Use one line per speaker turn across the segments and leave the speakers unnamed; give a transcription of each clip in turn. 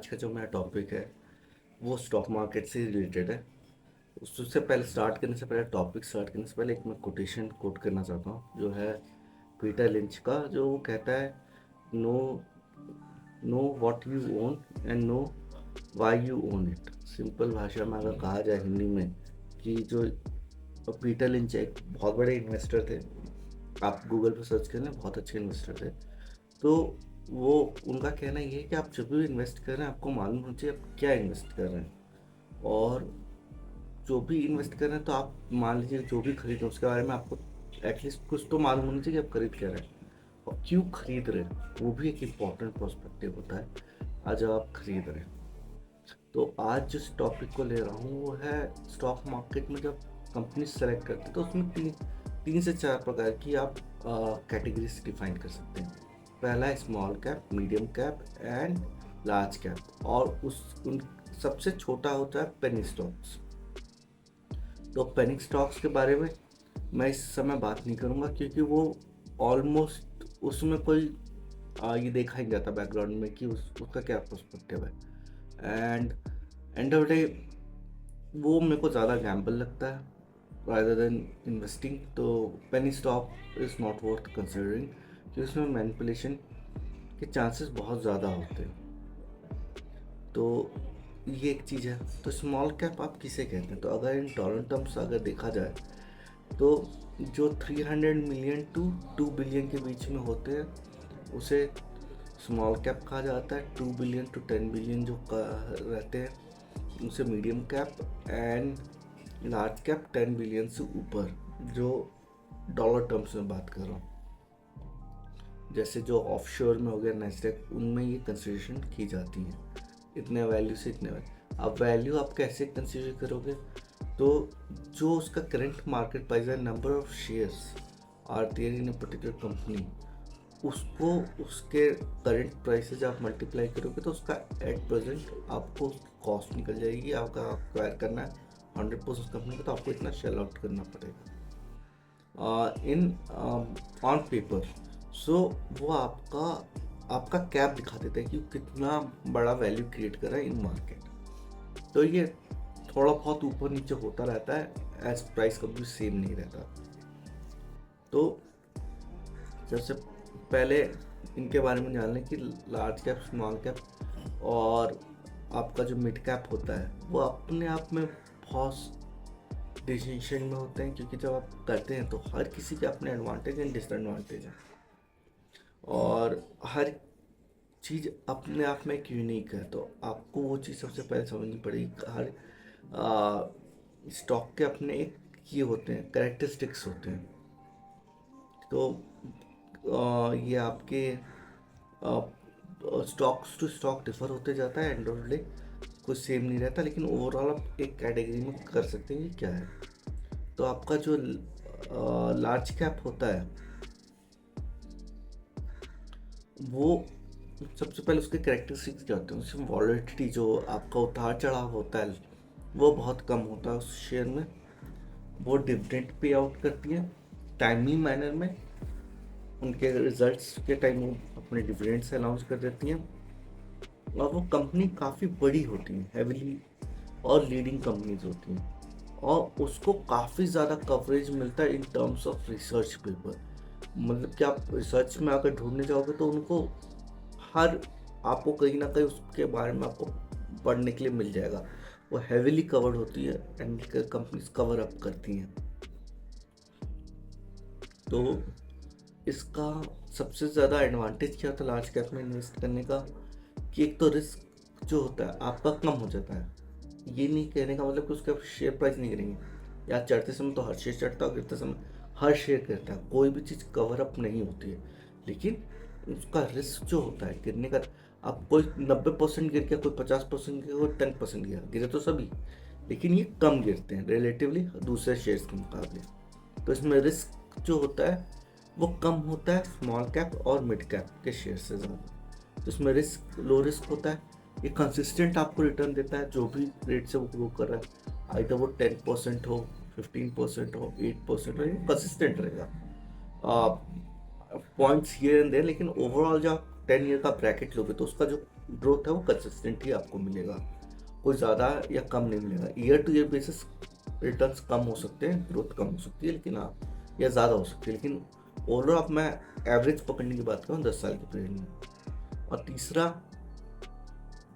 आज का जो मेरा टॉपिक है वो स्टॉक मार्केट से रिलेटेड है। उससे पहले स्टार्ट करने से पहले टॉपिक स्टार्ट करने से पहले एक मैं कोटेशन कोट करना चाहता हूँ जो है पीटर लिंच का, जो वो कहता है, know know what you own and know why you own it. Simple भाषा में अगर कहा जाए हिंदी में कि जो पीटर लिंच एक बहुत बड़े इन्वेस्टर थे, आप गूगल पर सर्च कर लें, बहुत अच्छे इन्वेस्टर थे। तो वो उनका कहना ये है कि आप जब भी इन्वेस्ट कर रहे हैं आपको मालूम होना चाहिए आप क्या इन्वेस्ट कर रहे हैं। और जो भी इन्वेस्ट कर रहे हैं तो आप मान लीजिए जो भी खरीद रहे हैं उसके बारे में आपको एटलीस्ट कुछ तो मालूम होना चाहिए कि आप खरीद क्या रहे हैं और क्यों खरीद रहे हैं। वो भी एक इम्पॉर्टेंट पर्सपेक्टिव होता है आज जब आप खरीद रहे हैं। तो आज जिस टॉपिक को ले रहा हूँ वो है स्टॉक मार्केट में जब कंपनी सेलेक्ट करते हैं तो उसमें तीन से चार प्रकार की आप कैटेगरीज डिफाइन कर सकते हैं। पहला है small cap, medium cap and large cap, और उन सबसे छोटा होता है पेनी स्टॉक्स। तो पेनी स्टॉक्स के बारे में मैं इस समय बात नहीं करूँगा क्योंकि वो ऑलमोस्ट उसमें कोई ये देखा ही जाता बैकग्राउंड में कि उसका क्या पर्सपेक्टिव है। एंड एंड ऑफ डे वो मेरे को ज़्यादा गैम्बल लगता है rather than इन्वेस्टिंग। तो penny stock is not worth considering क्योंकि उसमें मैनिपुलेशन के चांसेस बहुत ज़्यादा होते हैं। तो ये एक चीज़ है। तो स्मॉल कैप आप किसे कहते हैं? तो अगर इन डॉलर टर्म्स अगर देखा जाए तो जो 300 मिलियन टू 2 बिलियन के बीच में होते हैं उसे स्मॉल कैप कहा जाता है। 2 बिलियन टू 10 बिलियन जो रहते हैं उसे medium cap, and large cap 10 billion से ऊपर जो डॉलर टर्म्स में बात कर रहा हूँ, जैसे जो ऑफशोर में हो गया नेस्डेक, उनमें ये कंसिडरेशन की जाती है इतने वैल्यू से इतने वैल्यू। अब वैल्यू आप कैसे कंसिडर करोगे? तो जो उसका करंट मार्केट प्राइस है, number of shares are there in a particular company, उसको उसके करंट प्राइस से जब आप मल्टीप्लाई करोगे तो उसका एट प्रेजेंट आपको कॉस्ट निकल जाएगी। आपका एक्वायर करना है 100% कंपनी को तो आपको इतना शेल आउट करना पड़ेगा इन ऑन पेपर। सो वो आपका कैप दिखा देता है कि कितना बड़ा वैल्यू क्रिएट कर रहा है इन मार्केट। तो ये थोड़ा बहुत ऊपर नीचे होता रहता है, एज प्राइस कभी सेम नहीं रहता। तो सबसे पहले इनके बारे में जान लें कि लार्ज कैप, स्मॉल कैप और आपका जो मिड कैप होता है वो अपने आप में बहुत डिसीजन में होते हैं, क्योंकि जब आप करते हैं तो हर किसी के अपने एडवांटेज एंड डिसएडवांटेज हैं और हर चीज़ अपने आप में एक यूनिक है। तो आपको वो चीज़ सबसे पहले समझनी पड़ेगी। हर स्टॉक के अपने एक ये होते हैं, कैरेक्टरिस्टिक्स होते हैं। तो ये आपके स्टॉक्स टू स्टॉक डिफर होते जाता है, एंड ऑफ डे कुछ सेम नहीं रहता, लेकिन ओवरऑल आप एक कैटेगरी में कर सकते हैं कि क्या है। तो आपका जो लार्ज कैप होता है वो सबसे पहले उसके कैरेक्टरिस्टिक्स क्या होते हैं, उसमें वॉलेटिलिटी जो आपका उतार चढ़ाव होता है वो बहुत कम होता है उस शेयर में। वो डिविडेंड पे आउट करती है टाइमली मैनर में, उनके रिजल्ट्स के टाइम वो अपने डिविडेंड्स अनाउंस कर देती हैं। और वो कंपनी काफ़ी बड़ी होती है, हैविली और लीडिंग कंपनीज होती हैं, और उसको काफ़ी ज़्यादा कवरेज मिलता है in terms of research paper. मतलब कि आप रिसर्च में अगर ढूंढने जाओगे तो उनको हर आपको कहीं ना कहीं उसके बारे में आपको पढ़ने के लिए मिल जाएगा। वो हैविली कवर्ड होती है एंड कंपनीज कवर अप करती हैं। तो इसका सबसे ज़्यादा एडवांटेज क्या होता है लार्ज कैप में इन्वेस्ट करने का, कि एक तो रिस्क जो होता है आपका कम हो जाता है। ये नहीं कहने का मतलब कि उसका शेयर प्राइस नहीं गिरेंगे, या चढ़ते समय तो हर शेयर चढ़ता है, गिरते समय हर शेयर गिरता है, कोई भी चीज़ कवर अप नहीं होती है। लेकिन उसका रिस्क जो होता है गिरने का, अब कोई 90% गिर गया, कोई 50% गिर गया, कोई 10% गिरा, गिरे तो सभी, लेकिन ये कम गिरते हैं रिलेटिवली दूसरे शेयर्स के मुकाबले। तो इसमें रिस्क जो होता है वो कम होता है स्मॉल कैप और मिड कैप के शेयर से ज़्यादा। तो इसमें रिस्क लो रिस्क होता है, ये कंसिस्टेंट आपको रिटर्न देता है जो भी रेट से वो ग्रो कर रहा है, आइदर वो 10% हो, 15% हो, 8% हो, कंसिस्टेंट रहेगा। पॉइंट्स हियर एंड देयर, लेकिन ओवरऑल जब आप 10 ईयर का ब्रैकेट लोगे तो उसका जो ग्रोथ है वो कंसिस्टेंट ही आपको मिलेगा, कोई ज़्यादा या कम नहीं मिलेगा। Year to year basis returns कम हो सकते हैं, ग्रोथ कम हो सकती है, लेकिन हाँ, या ज़्यादा हो सकती है, लेकिन ओवरऑल आप मैं एवरेज पकड़ने की बात करूँ 10 साल के पीरियड में। और तीसरा,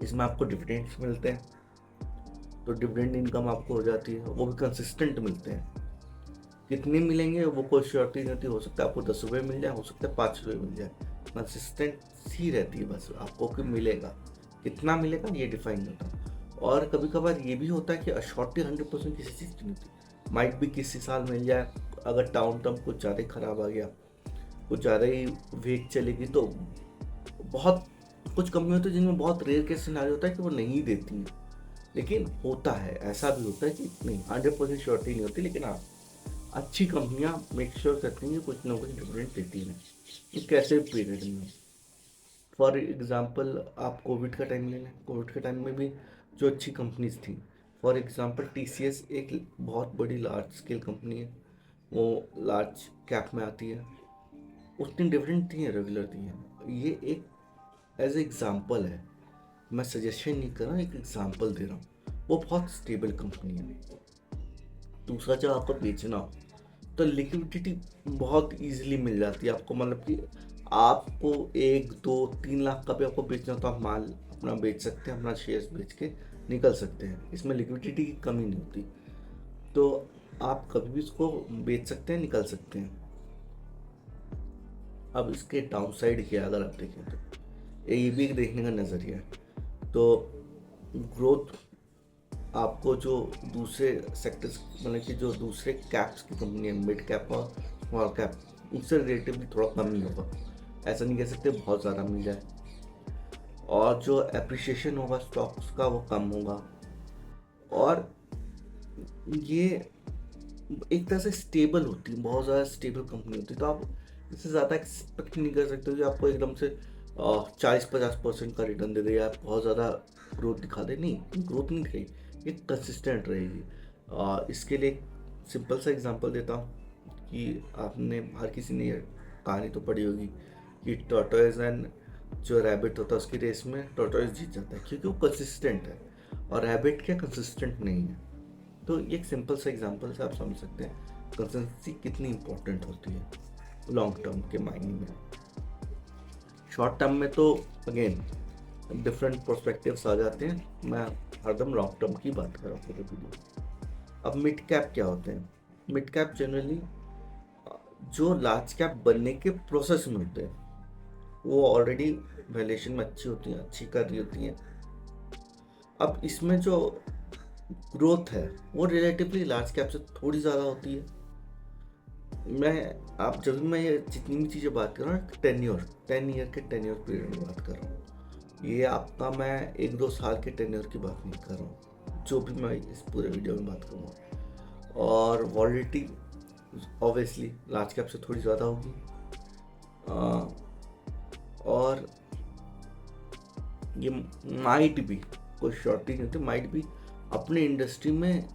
इसमें आपको डिविडेंड्स मिलते हैं, तो डिविडेंड इनकम आपको हो जाती है, वो भी कंसिस्टेंट मिलते हैं। कितने मिलेंगे वो कोई श्योरिटी नहीं होती, हो सकता है आपको 10 रुपये मिल जाए, हो सकता है 5 रुपये मिल जाए, कंसिस्टेंसी रहती है बस आपको कि मिलेगा, कितना मिलेगा ये डिफाइन होता। और कभी कभार ये भी होता है कि अश्योरिटी 100% किसी चीज़ की नहीं होती, माइट भी किसी साल मिल जाए, अगर टाउन टर्म कुछ ज़्यादा ही खराब आ गया, कुछ ज़्यादा ही वेग चलेगी, तो बहुत कुछ कंपनी होती है जिनमें बहुत रेयर केस सिनारियो होता है कि वो नहीं देती हैं, लेकिन होता है, ऐसा भी होता है कि नहीं 100% श्योरिटी नहीं होती, लेकिन हाँ अच्छी कंपनियां मेक श्योर करती हैं कि कुछ ना कुछ डिविडेंड देती हैं। ये कैसे पीरियड में, फॉर एग्जांपल आप कोविड का टाइम ले लें, कोविड के टाइम में भी जो अच्छी कंपनीज थी, फॉर एग्जांपल टीसीएस एक बहुत बड़ी लार्ज स्केल कंपनी है, वो लार्ज कैप में आती है, उतनी डिविडेंड दी है, रेगुलर दी है। ये एक एज एग्जाम्पल है, मैं सजेशन नहीं कर रहा हूँ, एक एग्जाम्पल दे रहा हूँ, वो बहुत स्टेबल कंपनी है। दूसरा, जब आपको बेचना हो तो लिक्विडिटी बहुत इजीली मिल जाती है आपको, मतलब कि आपको 1 2 3 लाख का भी आपको बेचना हो तो आप माल अपना बेच सकते हैं, अपना शेयर्स बेच के निकल सकते हैं, इसमें लिक्विडिटी की कमी नहीं होती, तो आप कभी भी इसको बेच सकते हैं, निकल सकते हैं। अब इसके डाउन साइड क्या है, अगर आप देखें तो ये भी एक देखने का नज़रिया है। तो ग्रोथ आपको जो दूसरे सेक्टर्स, मतलब कि जो दूसरे कैप्स की कंपनी है, मिड कैप और स्मॉल कैप, उससे रिलेटिवली थोड़ा कम ही होगा, ऐसा नहीं कह सकते बहुत ज़्यादा मिल जाए। और जो एप्रिसिएशन होगा स्टॉक्स का वो कम होगा, और ये एक तरह से स्टेबल होती है, बहुत ज़्यादा स्टेबल कंपनी होती है, तो आप इससे ज़्यादा एक्सपेक्ट नहीं कर सकते कि आपको एकदम से 40-50% का रिटर्न दे दे या बहुत ज़्यादा ग्रोथ दिखा दे, नहीं, ग्रोथ नहीं दिखाई, ये कंसिस्टेंट रहेगी। इसके लिए सिंपल सा एग्जांपल देता हूँ कि आपने हर किसी ने ये कहानी तो पढ़ी होगी कि टॉर्टोइज एंड जो रैबिट होता है उसकी रेस में टॉर्टोइज जीत जाता है, क्योंकि वो कंसिस्टेंट है, और रैबिट क्या कंसिस्टेंट नहीं है। तो ये एक सिंपल सा एग्जांपल से आप समझ सकते हैं कंसिस्टेंसी कितनी इंपॉर्टेंट होती है लॉन्ग टर्म के मायने में। शॉर्ट टर्म में तो अगेन डिफरेंट पर्सपेक्टिव्स आ जाते हैं, मैं हरदम लॉन्ग टर्म की बात कर रहा हूँ पूरे वीडियो। अब मिड कैप क्या होते हैं, मिड कैप जनरली जो लार्ज कैप बनने के प्रोसेस में होते हैं, वो ऑलरेडी वैल्यूएशन में अच्छी होती हैं, अच्छी कर रही होती हैं। अब इसमें जो ग्रोथ है वो रिलेटिवली लार्ज कैप से थोड़ी ज़्यादा होती है। जब मैं ये जितनी भी चीज़ें बात कर रहा हूँ 10 ईयर के टेन्योर पीरियड में बात कर रहा हूँ, ये आपका मैं 1-2 साल के टेन्योर की बात नहीं कर रहा हूँ, जो भी मैं इस पूरे वीडियो में बात करूँगा। और वॉलिडिटी ऑब्वियसली लार्ज कैप से थोड़ी ज़्यादा होगी, और ये माइट भी, कोई श्योरिटी नहीं होती, माइट भी अपने इंडस्ट्री में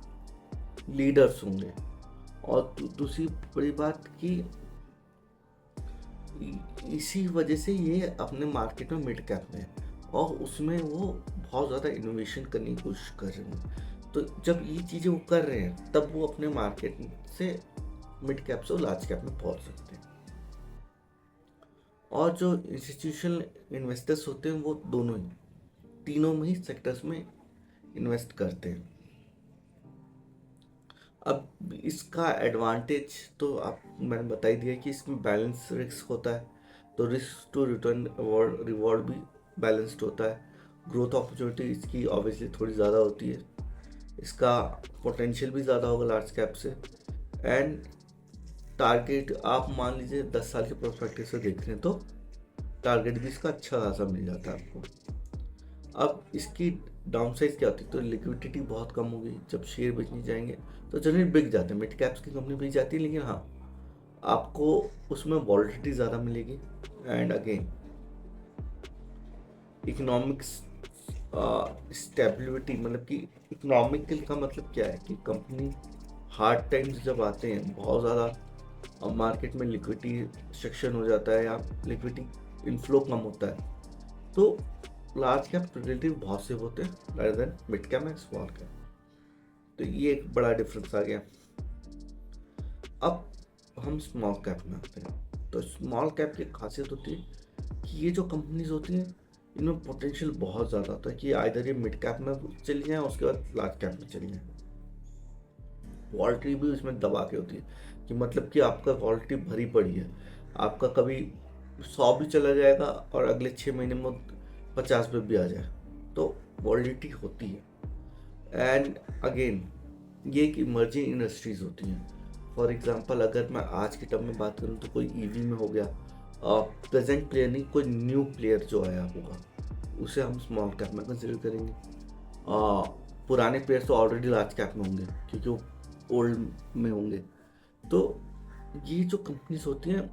लीडर्स होंगे। और दूसरी बड़ी बात कि इसी वजह से ये अपने मार्केट में मिड कैप में है, और उसमें वो बहुत ज़्यादा इनोवेशन करने की कोशिश कर रहे हैं। तो जब ये चीज़ें वो कर रहे हैं तब वो अपने मार्केट से मिड कैप से लार्ज कैप में पहुंच सकते हैं। और जो इंस्टीट्यूशनल इन्वेस्टर्स होते हैं वो दोनों ही, तीनों में ही सेक्टर्स में इन्वेस्ट करते हैं। अब इसका एडवांटेज तो आप मैंने बता ही दिया कि इसमें बैलेंस रिस्क होता है, तो रिस्क टू रिटर्न रिवॉर्ड भी बैलेंस्ड होता है। ग्रोथ अपॉर्चुनिटी इसकी ऑब्वियसली थोड़ी ज़्यादा होती है, इसका पोटेंशियल भी ज़्यादा होगा लार्ज कैप से, एंड टारगेट आप मान लीजिए 10 साल के पर्सपेक्टिव से देखते हैं तो टारगेट भी इसका अच्छा खासा मिल जाता है आपको। अब इसकी डाउन साइड क्या होती है, तो लिक्विडिटी बहुत कम होगी, जब शेयर बेचने जाएंगे तो जनरली बिक जाते हैं, मिड कैप्स की कंपनी बिक जाती है, लेकिन हाँ आपको उसमें वॉलिडिटी ज़्यादा मिलेगी। एंड अगेन इकोनॉमिक्स स्टेबिलिटी, मतलब कि इकोनॉमिकल का मतलब क्या है कि कंपनी हार्ड टाइम्स जब आते हैं, बहुत ज़्यादा मार्केट में लिक्विडिटी सेक्शन हो जाता है या लिक्विडिटी इनफ्लो कम होता है, तो लार्ज कैप रिलेटिव बहुत से होते हैं rather than mid cap and small cap. तो ये एक बड़ा डिफरेंस आ गया। अब हम स्मॉल कैप में आते हैं। तो स्मॉल कैप की खासियत होती है कि ये जो कंपनीज होती हैं इनमें पोटेंशियल बहुत ज़्यादा होता है कि आइदर ये मिड कैप में चली जाएँ उसके बाद लार्ज कैप में चली जाएँ। वॉल्ट्री भी उसमें दबा के होती है कि मतलब कि आपका वॉल्ट्री भरी पड़ी है, आपका कभी 100 भी चला जाएगा और अगले 6 महीने में 50 पे भी आ जाए, तो वॉलिडिटी होती है। एंड अगेन ये एक इमर्जिंग इंडस्ट्रीज होती हैं। फॉर एग्जांपल अगर मैं आज के टर्म में बात करूँ तो कोई ईवी में हो गया, प्रेजेंट प्लेयर नहीं, कोई न्यू प्लेयर जो आया होगा उसे हम स्मॉल कैप में कंसिडर करेंगे। पुराने प्लेयर्स तो ऑलरेडी लार्ज कैप में होंगे क्योंकि वो ओल्ड में होंगे। तो ये जो कंपनीज होती हैं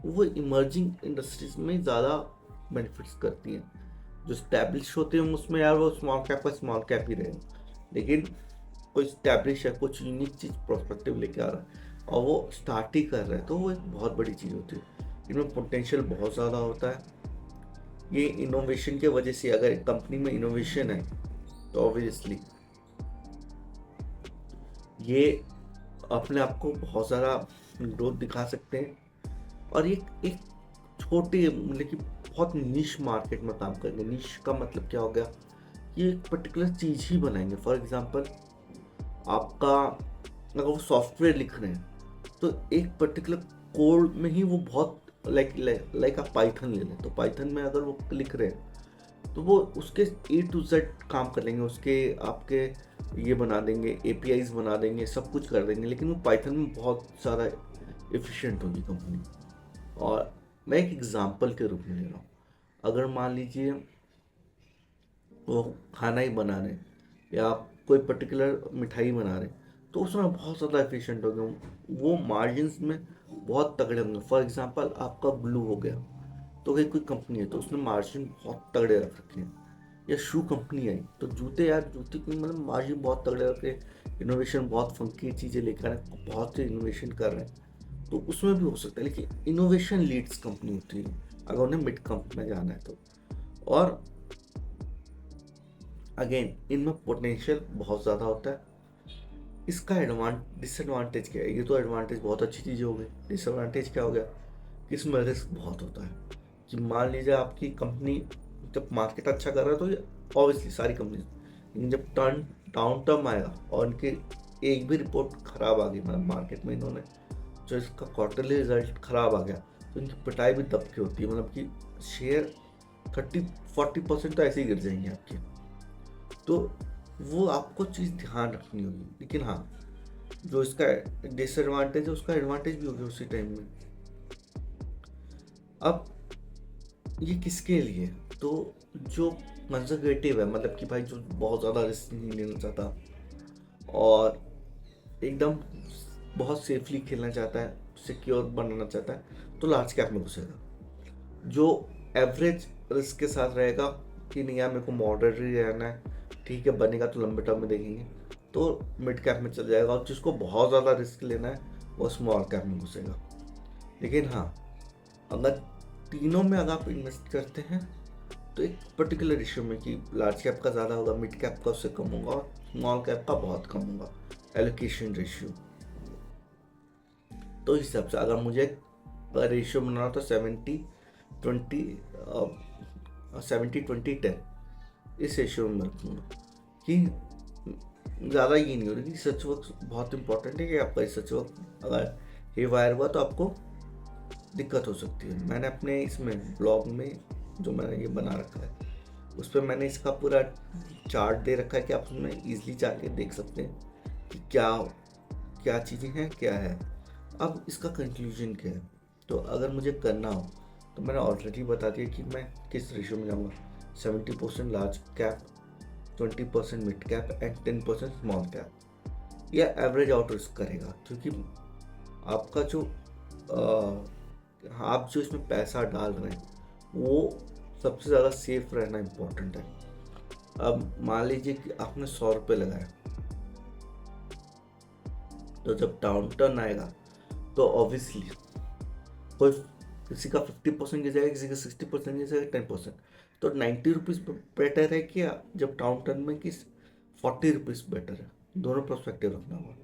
वो इमर्जिंग इंडस्ट्रीज में ज़्यादा बेनिफिट्स करती हैं। जो स्टैब्लिश होते हैं उसमें यार वो स्मॉल कैप का स्मॉल कैप ही रहेगा, लेकिन कोई स्टैब्लिश है, कुछ यूनिक चीज़ प्रोस्पेक्टिव लेके आ रहा है और वो स्टार्ट ही कर रहा है, तो वो एक बहुत बड़ी चीज़ होती है। इनमें पोटेंशियल बहुत ज़्यादा होता है। ये इनोवेशन के वजह से, अगर एक कंपनी में इनोवेशन है तो ऑब्वियसली ये अपने आप को बहुत ज़्यादा ग्रोथ दिखा सकते हैं। और ये एक छोटे मतलब कि बहुत निश मार्केट में काम करेंगे। निश का मतलब क्या हो गया, ये एक पर्टिकुलर चीज़ ही बनाएंगे। फॉर एग्जांपल आपका अगर वो सॉफ्टवेयर लिख रहे हैं तो एक पर्टिकुलर कोड में ही वो बहुत लाइक आप पाइथन ले लें, तो पाइथन में अगर वो लिख रहे हैं तो वो उसके A to Z काम कर लेंगे, उसके आपके ये बना देंगे, APIs बना देंगे, सब कुछ कर देंगे, लेकिन वो पाइथन में बहुत सारा एफिशिएंट होगी कंपनी। और मैं एक एग्जांपल के रूप में ले रहा हूँ, अगर मान लीजिए वो खाना ही बना रहे हैं या आप कोई पर्टिकुलर मिठाई बना रहे हैं तो उसमें बहुत ज़्यादा एफिशिएंट हो गया, वो मार्जिन में बहुत तगड़े होंगे। फॉर एग्जांपल आपका ग्लू हो गया, तो कोई कंपनी है तो उसने मार्जिन बहुत तगड़े रख रखे हैं। या शू कंपनी आई तो जूते, यार जूते की मतलब मार्जिन बहुत तगड़े रख रहे हैं, इनोवेशन बहुत फंकी चीज़ें लेकर आए, बहुत से इनोवेशन कर रहे हैं, तो उसमें भी हो सकता है। लेकिन इनोवेशन लीड्स कंपनी होती है अगर उन्हें मिड कंपनी में जाना है तो। और अगेन इनमें पोटेंशियल बहुत ज़्यादा होता है। इसका डिसएडवांटेज क्या है, ये तो एडवांटेज बहुत अच्छी चीज़ हो गई, डिसएडवांटेज क्या हो गया कि इसमें रिस्क बहुत होता है। कि मान लीजिए आपकी कंपनी जब मार्केट अच्छा कर रहा है तो ये ऑब्वियसली सारी कंपनी, लेकिन जब डाउन टर्म आएगा और इनके एक भी रिपोर्ट खराब आ गई, मतलब मार्केट में इन्होंने जो इसका क्वार्टरली रिजल्ट खराब आ गया तो इनकी पिटाई भी दब की होती है, मतलब कि शेयर 30-40% तो ऐसे ही गिर जाएंगे आपके। तो वो आपको चीज़ ध्यान रखनी होगी। लेकिन हाँ, जो इसका डिसएडवांटेज है उसका एडवांटेज भी होगी उसी टाइम में। अब ये किसके लिए, तो जो कंजर्वेटिव है, मतलब कि भाई जो बहुत ज़्यादा रिस्क नहीं लेना चाहता और एकदम बहुत सेफली खेलना चाहता है, सिक्योर बनाना चाहता है, तो लार्ज कैप में घुसेगा। जो एवरेज रिस्क के साथ रहेगा कि नहीं यार मेरे को मॉडरेट ही रहना है, ठीक है बनेगा तो लंबे टर्म में देखेंगे, तो मिड कैप में चल जाएगा। और जिसको बहुत ज़्यादा रिस्क लेना है वो स्मॉल कैप में घुसेगा। लेकिन हाँ, अगर तीनों में अगर आप इन्वेस्ट करते हैं तो एक पर्टिकुलर रेशियो में कि लार्ज कैप का ज़्यादा होगा, मिड कैप का उससे कम होगा और स्मॉल कैप का बहुत कम होगा एलोकेशन रेशियो। तो इस हिसाब से अगर मुझे रेशियो बनाना तो 70-20-10 इस रेशियो में रखूँगा कि ज़्यादा ये नहीं हो रही। रिसर्च वर्क बहुत इंपॉर्टेंट है कि आपका रिसर्च वर्क अगर हे वायर हुआ तो आपको दिक्कत हो सकती है। मैंने अपने इसमें ब्लॉग में जो मैंने ये बना रखा है उस पर मैंने इसका पूरा चार्ट दे रखा है कि आप उसमें ईजिली जाके देख सकते हैं कि क्या क्या चीज़ें हैं क्या है। अब इसका कंक्लूजन क्या है, तो अगर मुझे करना हो तो मैंने ऑलरेडी बता दिया कि मैं किस रेशियो में जाऊँगा। 70% large cap, 20% mid cap and 10% small cap. यह एवरेज आउट रिस्क करेगा क्योंकि आपका जो आप जो इसमें पैसा डाल रहे हैं वो सबसे ज़्यादा सेफ रहना इम्पोर्टेंट है। अब मान लीजिए कि आपने 100 रुपये लगाया, तो जब डाउन टर्न आएगा तो ऑब्वियसली कोई किसी का 50% गिर जाएगा, किसी का 60% गिर जाएगा, 10%। तो 90 रुपीज़ बेटर है कि जब डाउन टर्न में कि 40 रुपीज़ बेटर है। दोनों पर्सपेक्टिव रखना होगा।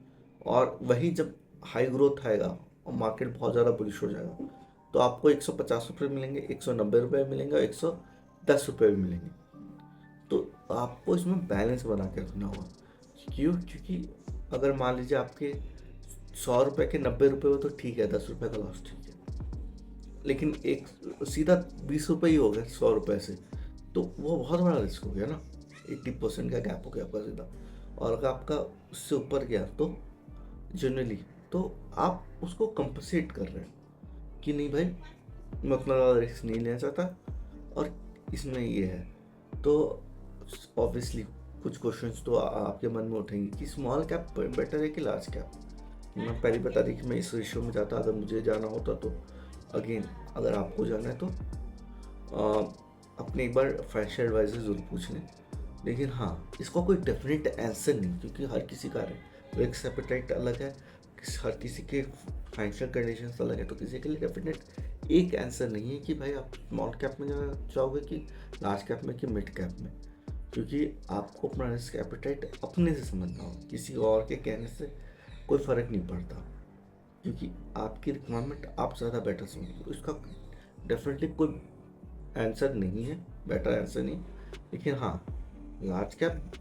और वही जब हाई ग्रोथ आएगा और मार्केट बहुत ज़्यादा बुलिश हो जाएगा तो आपको 150 रुपये मिलेंगे, 190 रुपये मिलेंगे और 110 रुपये भी मिलेंगे। तो आपको इसमें बैलेंस बना के रखना होगा। क्यों? क्योंकि अगर मान लीजिए आपके 100 रुपये के 90 रुपये हो तो ठीक है, 10 रुपये का लॉस ठीक है, लेकिन एक सीधा 20 रुपये ही हो गया 100 रुपये से, तो वो बहुत बड़ा रिस्क हो गया ना। 80% का गैप हो गया आपका सीधा। और अगर आपका उससे ऊपर गया तो जनरली तो आप उसको कंपनसेट कर रहे हैं कि नहीं भाई, मैं उतना ज़्यादा रिस्क नहीं लेना चाहता और इसमें ये है। तो ऑब्वियसली कुछ क्वेश्चंस तो आपके मन में उठेंगे कि स्मॉल कैप बेटर है कि लार्ज कैप। मैं पहले बता दी कि मैं इस रेशियो में जाता, अगर मुझे जाना होता तो। अगेन अगर आपको जाना है तो अपने एक बार फाइनेंशियल एडवाइजर ज़रूर पूछ लें। लेकिन हाँ, इसका कोई डेफिनेट आंसर नहीं, क्योंकि हर किसी का रिस्क एपेटाइट अलग है, हर किसी के फाइनेंशियल कंडीशंस अलग है। तो किसी के लिए डेफिनेट एक आंसर नहीं है कि भाई आप स्मॉल कैप में जाना चाहोगे कि लार्ज कैप में कि मिड कैप में, क्योंकि आपको अपना रिस्क एपेटाइट अपने से समझना हो। किसी और के कहने से कोई फ़र्क नहीं पड़ता, क्योंकि आपकी रिक्वायरमेंट आप ज़्यादा बेटर समझो। इसका डेफिनेटली कोई आंसर नहीं है, बेटर आंसर नहीं। लेकिन हाँ, लार्ज कैप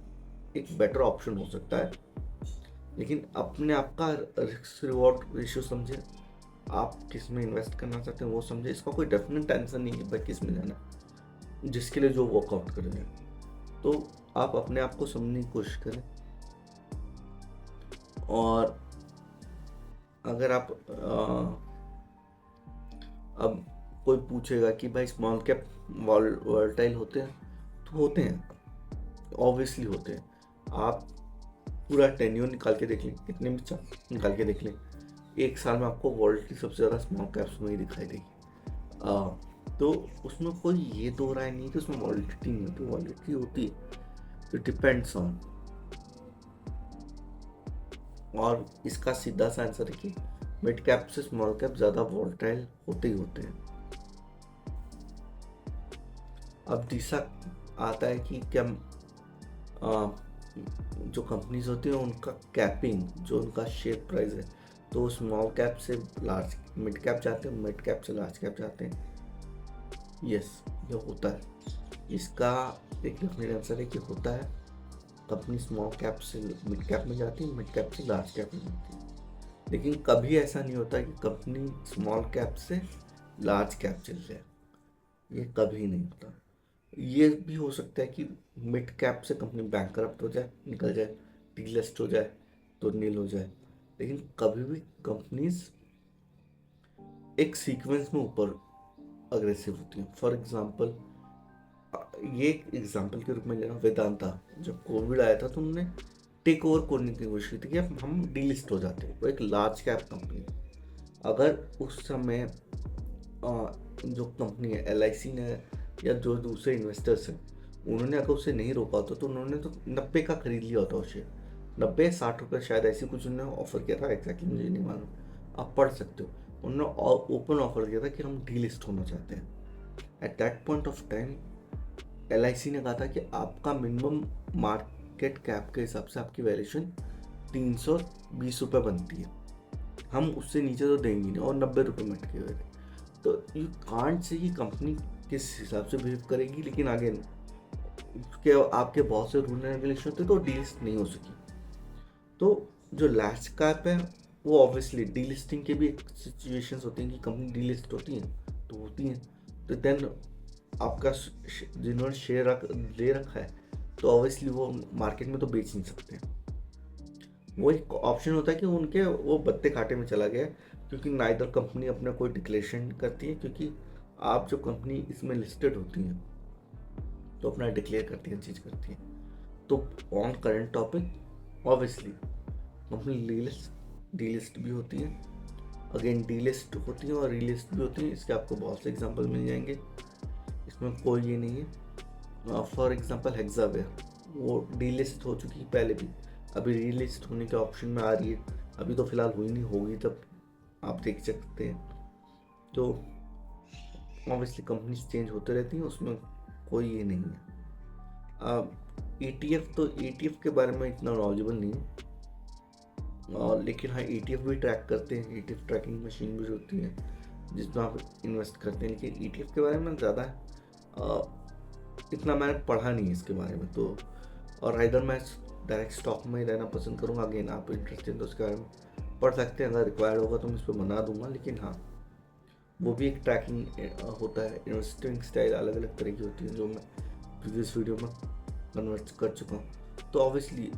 एक बेटर ऑप्शन हो सकता है, लेकिन अपने आप का रिस्क रिवॉर्ड रेशियो समझे, आप किस में इन्वेस्ट करना चाहते हैं वो समझे। इसका कोई डेफिनेट आंसर नहीं है भाई किस में जाना, जिसके लिए जो वर्कआउट करेंगे। तो आप अपने आप को समझने की कोशिश करें। और अगर आप अब कोई पूछेगा कि भाई स्मॉल कैप वॉलेटाइल होते हैं, तो होते हैं, ऑब्वियसली होते हैं। आप पूरा टेन्योर निकाल के देख लें, कितने भी निकाल के देख लें, एक साल में आपको वॉलेटिलिटी सबसे ज़्यादा स्मॉल कैप्स में ही दिखाई देगी। तो उसमें कोई ये दो राय नहीं कि उसमें वॉलेटिलिटी नहीं होती, वॉलेटिलिटी होती है, तो डिपेंड्स ऑन। और इसका सीधा सा आंसर है कि मिड कैप से स्मॉल कैप ज़्यादा वॉलेटाइल होते ही होते हैं। अब तीसरा आता है कि क्या जो कंपनीज होती हैं उनका कैपिंग, जो उनका शेयर प्राइस है, तो स्मॉल कैप से लार्ज मिड कैप जाते हैं, मिड कैप से लार्ज कैप जाते हैं। यस, ये होता है। इसका एक डेफिनेट आंसर है कि होता है। कंपनी स्मॉल कैप से मिड कैप में जाती है, मिड कैप से लार्ज कैप में जाती है। लेकिन कभी ऐसा नहीं होता कि कंपनी स्मॉल कैप से लार्ज कैप चल जाए, ये कभी नहीं होता। ये भी हो सकता है कि मिड कैप से कंपनी बैंकरप्ट हो जाए, निकल जाए, डीलिस्ट हो जाए, तो नील हो जाए। लेकिन कभी भी कंपनीज एक सीक्वेंस में ऊपर अग्रेसिव होती हैं। फॉर एग्जांपल, ये एक एग्जांपल के रूप में लेना, वेदांता जब कोविड आया था तो उन्होंने टेक ओवर करने की कोशिश की थी कि हम डीलिस्ट हो जाते हैं। वो एक लार्ज कैप कंपनी, अगर उस समय जो कंपनी है LIC ने या जो दूसरे इन्वेस्टर्स हैं उन्होंने अगर उसे नहीं रोका होता तो उन्होंने तो 90 का खरीद लिया होता उस शेयर। 90-60 रुपये शायद, ऐसी कुछ उन्होंने ऑफर किया था, एग्जैक्टली मुझे नहीं मालूम, आप पढ़ सकते हो। उन्होंने ओपन ऑफर किया था कि हम डीलिस्ट होना चाहते हैं। At that point of time LIC ने कहा था कि आपका मिनिमम मार्केट कैप के हिसाब से आपकी वैल्यूएशन 320 रुपये बनती है, हम उससे नीचे तो देंगे नहीं, और 90 रुपये में अटके हुए थे। तो यू कांट से कि कंपनी किस हिसाब से बिहेव करेगी, लेकिन आगे उसके आपके बहुत से रूल एंड रेगुलेशन होते तो डीलिस्ट नहीं हो सकी। तो जो लार्ज कैप है वो ऑब्वियसली डीलिस्टिंग के भी सिचुएशंस होती हैं कि कंपनी डीलिस्ट होती हैं तो होती हैं, तो देन आपका जिन्होंने शेयर ले रखा है तो ऑब्वियसली वो मार्केट में तो बेच नहीं सकते। वो एक ऑप्शन होता है कि उनके वो बत्ते घाटे में चला गया, क्योंकि नाइदर कंपनी अपना कोई डिक्लेरेशन करती है, क्योंकि आप जो कंपनी इसमें लिस्टेड होती हैं तो अपना डिक्लेयर करती है, चीज़ करती है। तो on current topic obviously company delist भी होती है, अगेन डीलिस्ट होती हैं और रीलिस्ट भी होती हैं। इसके आपको बहुत से एग्जांपल मिल जाएंगे, इसमें कोई ये नहीं है। फॉर एग्जांपल हेक्सावेयर, वो डीलिस्ट हो चुकी है पहले भी, अभी रीलिस्ट होने के ऑप्शन में आ रही है, अभी तो फिलहाल हुई नहीं, होगी तब आप देख सकते हैं। तो ऑब्वियसली कंपनीज चेंज होते रहती हैं, उसमें कोई ये नहीं है। अब ETF, तो ETF के बारे में इतना नॉलेजेबल नहीं है, और लेकिन हाँ ETF भी ट्रैक करते हैं, ETF ट्रैकिंग मशीन भी होती है जिसमें आप इन्वेस्ट करते हैं, लेकिन ETF के बारे में ज़्यादा इतना मैंने पढ़ा नहीं है इसके बारे में। तो और इधर मैं डायरेक्ट स्टॉक में ही रहना पसंद करूँगा। अगेन आप इंटरेस्टेड तो उसके बारे में पढ़ सकते हैं, अगर रिक्वायर्ड होगा तो मैं इस पर बना दूंगा। लेकिन हाँ, वो भी एक ट्रैकिंग होता है। इन्वेस्टिंग स्टाइल अलग अलग तरह की होती है जो मैं प्रीवियस वीडियो में कन्वर्ट कर चुका हूँ। तो ऑब्वियसली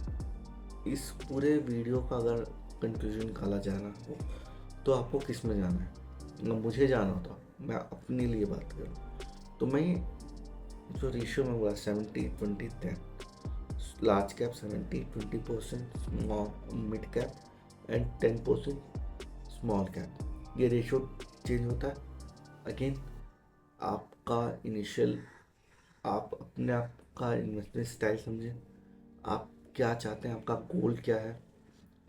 इस पूरे वीडियो का अगर कंक्लूजन निकाला जाना हो तो आपको किस में जाना है, ना मुझे जाना होता, मैं अपने लिए बात करूँ तो मैं जो रेशियो में बोला 70-20-10, large cap 70-20%, small mid cap and 10% small cap, ये रेशियो चेंज होता है। अगेन आपका इनिशियल, आप अपने आप का इन्वेस्टमेंट स्टाइल समझें, आप क्या चाहते हैं, आपका गोल क्या है,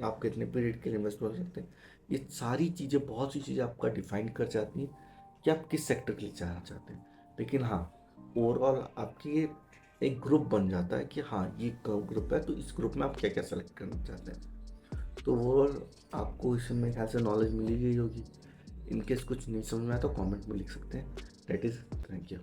आप कितने पीरियड के लिए इन्वेस्ट कर सकते हैं। ये सारी चीज़ें, बहुत सी चीज़ें आपका डिफाइन कर जाती हैं कि आप किस सेक्टर के लिए जाना चाहते हैं। लेकिन हाँ, ओवरऑल आपकी ये एक ग्रुप बन जाता है कि हाँ ये ग्रुप है, तो इस ग्रुप में आप क्या क्या सेलेक्ट करना चाहते हैं। तो ओवरऑल आपको इसमें ख्याल से नॉलेज मिली गई होगी। इनकेस कुछ नहीं समझ में आया तो कमेंट में लिख सकते हैं। That is, thank you.